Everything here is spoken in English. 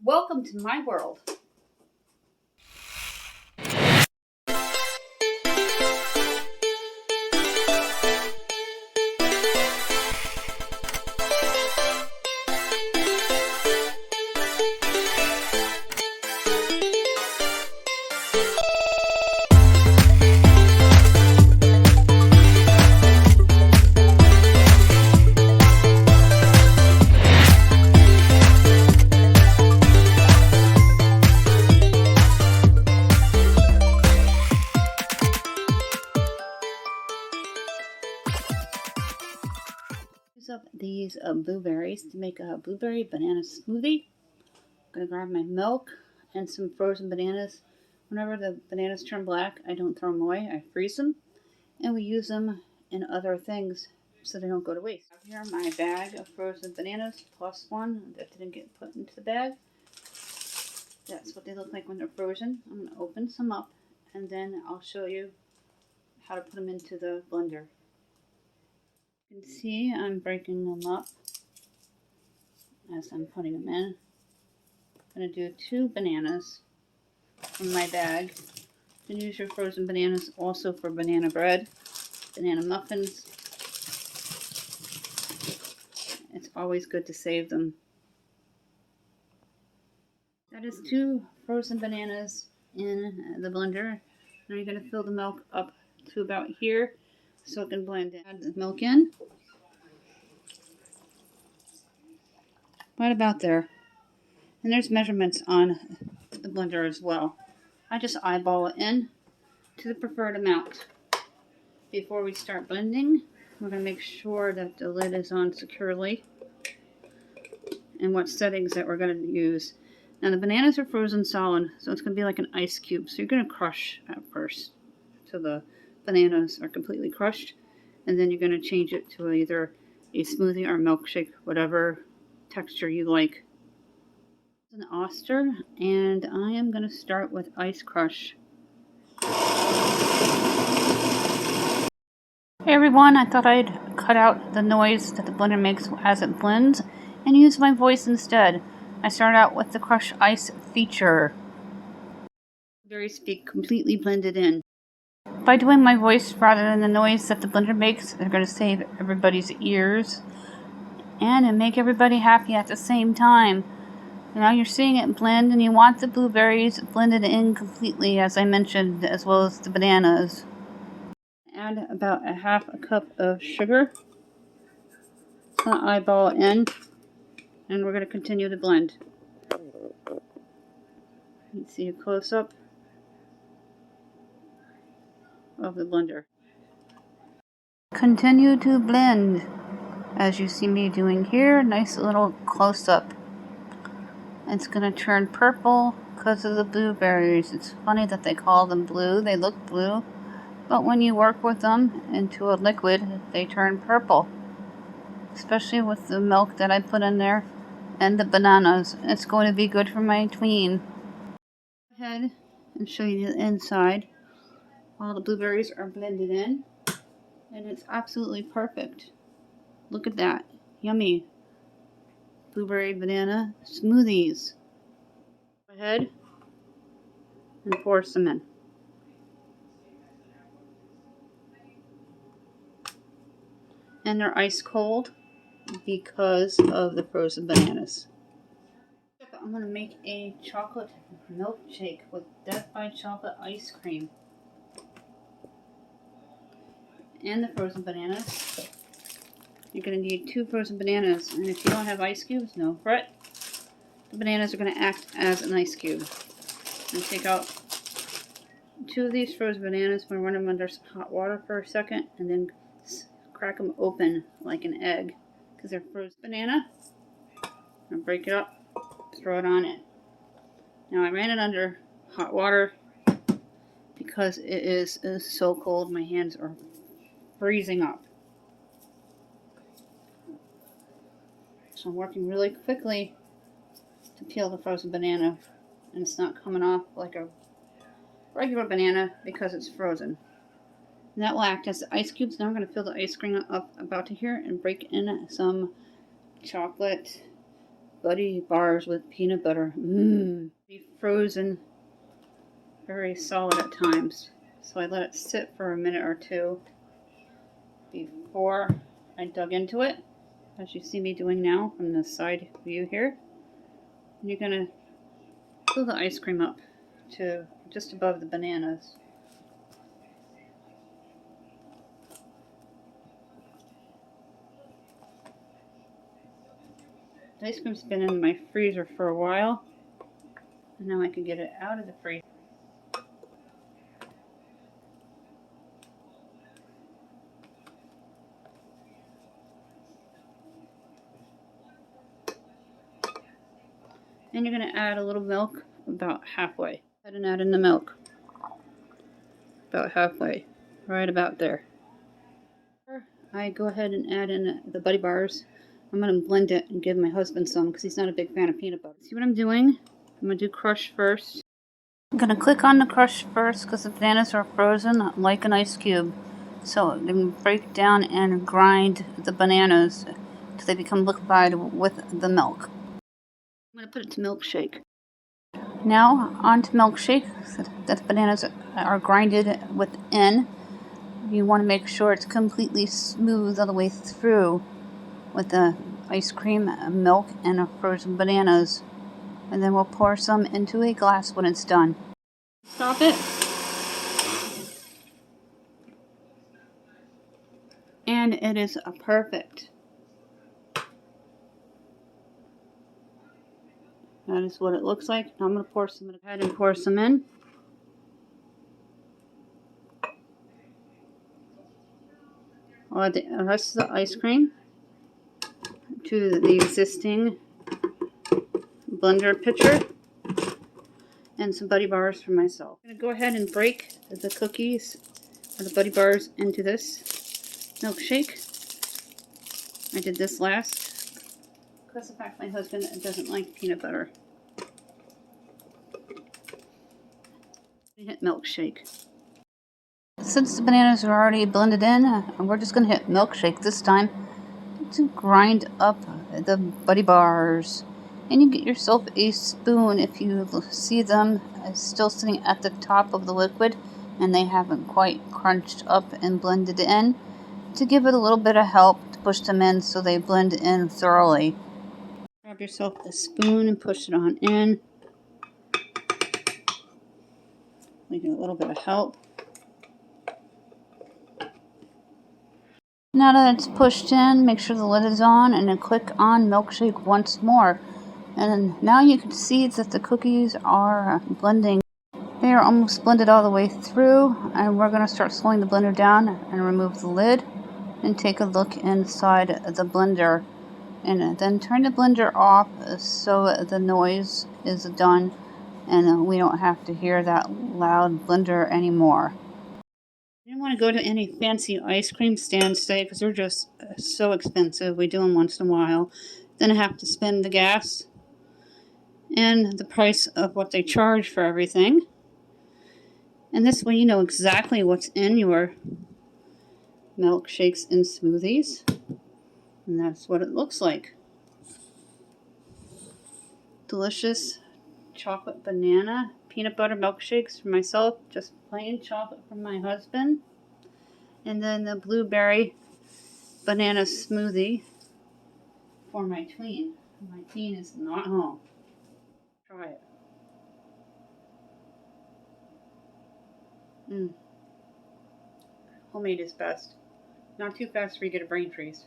Welcome to my world. Up these blueberries to make a blueberry banana smoothie. I'm going to grab my milk and some frozen bananas. Whenever the bananas turn black, I don't throw them away, I freeze them, and we use them in other things so they don't go to waste. Here my bag of frozen bananas plus one that didn't get put into the bag. That's what they look like when they're frozen. I'm going to open some up and then I'll show you how to put them into the blender. You can see I'm breaking them up as I'm putting them in. I'm going to do 2 bananas from my bag. You can use your frozen bananas also for banana bread, banana muffins. It's always good to save them. That is 2 frozen bananas in the blender. Now you're going to fill the milk up to about here so it can blend in. Add the milk in. Right about there. And there's measurements on the blender as well. I just eyeball it in to the preferred amount. Before we start blending, we're going to make sure that the lid is on securely and what settings that we're going to use. Now the bananas are frozen solid, so it's going to be like an ice cube. So you're going to crush at first so the bananas are completely crushed, and then you're going to change it to either a smoothie or a milkshake, whatever texture you like. An oyster, and I am going to start with ice crush. Hey everyone, I thought I'd cut out the noise that the blender makes as it blends and use my voice instead. I start out with the crush ice feature. Berries be completely blended in. By doing my voice rather than the noise that the blender makes, they're going to save everybody's ears and make everybody happy at the same time. Now you're seeing it blend, and you want the blueberries blended in completely, as I mentioned, as well as the bananas. Add about a half a cup of sugar. It's going to eyeball it in, and we're going to continue to blend. You can see a close-up of the blender. Continue to blend, as you see me doing here. Nice little close-up. It's going to turn purple because of the blueberries. It's funny that they call them blue. They look blue, but when you work with them into a liquid, they turn purple. Especially with the milk that I put in there and the bananas. It's going to be good for my tween. Go ahead and show you the inside. All the blueberries are blended in, and it's absolutely perfect. Look at that. Yummy. Blueberry banana smoothies. Go ahead and pour some in. And they're ice cold because of the frozen bananas. I'm going to make a chocolate milkshake with Death by Chocolate ice cream and the frozen bananas. You're going to need 2 frozen bananas, and if you don't have ice cubes, no fret. The bananas are going to act as an ice cube. I'm going to take out 2 of these frozen bananas. I'm going to run them under some hot water for a second, and then crack them open like an egg because they're frozen banana. I'm going to break it up, throw it on it. Now I ran it under hot water because it is so cold. My hands are freezing up. So I'm working really quickly to peel the frozen banana, and it's not coming off like a regular banana because it's frozen. And that will act as the ice cubes. Now I'm going to fill the ice cream up about to here and break in some chocolate Buddy bars with peanut butter. Mmm. Be frozen very solid at times. So I let it sit for a minute or two before I dug into it, as you see me doing now from the side view here. And you're going to fill the ice cream up to just above the bananas. The ice cream's been in my freezer for a while, and now I can get it out of the freezer. And you're going to add a little milk about halfway. Go ahead and add in the milk about halfway, right about there. I go ahead and add in the Buddy Bars. I'm going to blend it and give my husband some because he's not a big fan of peanut butter. See what I'm doing? I'm going to do crush first. I'm going to click on the crush first because the bananas are frozen like an ice cube. So they can break down and grind the bananas until they become liquefied with the milk. I'm going to put it to milkshake. Now on to milkshake. So that the bananas are grinded within. You want to make sure it's completely smooth all the way through with the ice cream, milk, and frozen bananas. And then we'll pour some into a glass when it's done. Stop it. And it is perfect. That is what it looks like. Now I'm going to pour some in. Go ahead and pour some in. I'll add the rest of the ice cream to the existing blender pitcher and some Buddy Bars for myself. I'm going to go ahead and break the cookies or the Buddy Bars into this milkshake. I did this last because the fact my husband doesn't like peanut butter. We hit milkshake. Since the bananas are already blended in, we're just going to hit milkshake this time to grind up the Buddy Bars. And you get yourself a spoon if you see them still sitting at the top of the liquid and they haven't quite crunched up and blended in, to give it a little bit of help to push them in so they blend in thoroughly. Grab yourself a spoon and push it on in. We get a little bit of help. Now that it's pushed in, make sure the lid is on and then click on milkshake once more. And now you can see that the cookies are blending. They are almost blended all the way through, and we're going to start slowing the blender down and remove the lid and take a look inside the blender. And then turn the blender off so the noise is done and we don't have to hear that loud blender anymore. I didn't want to go to any fancy ice cream stands today because they're just so expensive. We do them once in a while. Then I have to spend the gas and the price of what they charge for everything. And this way you know exactly what's in your milkshakes and smoothies. And that's what it looks like. Delicious chocolate banana peanut butter milkshakes for myself, just plain chocolate for my husband, and then the blueberry banana smoothie for my tween. My tween is not home. Try it. Homemade is best. Not too fast for you to get a brain freeze.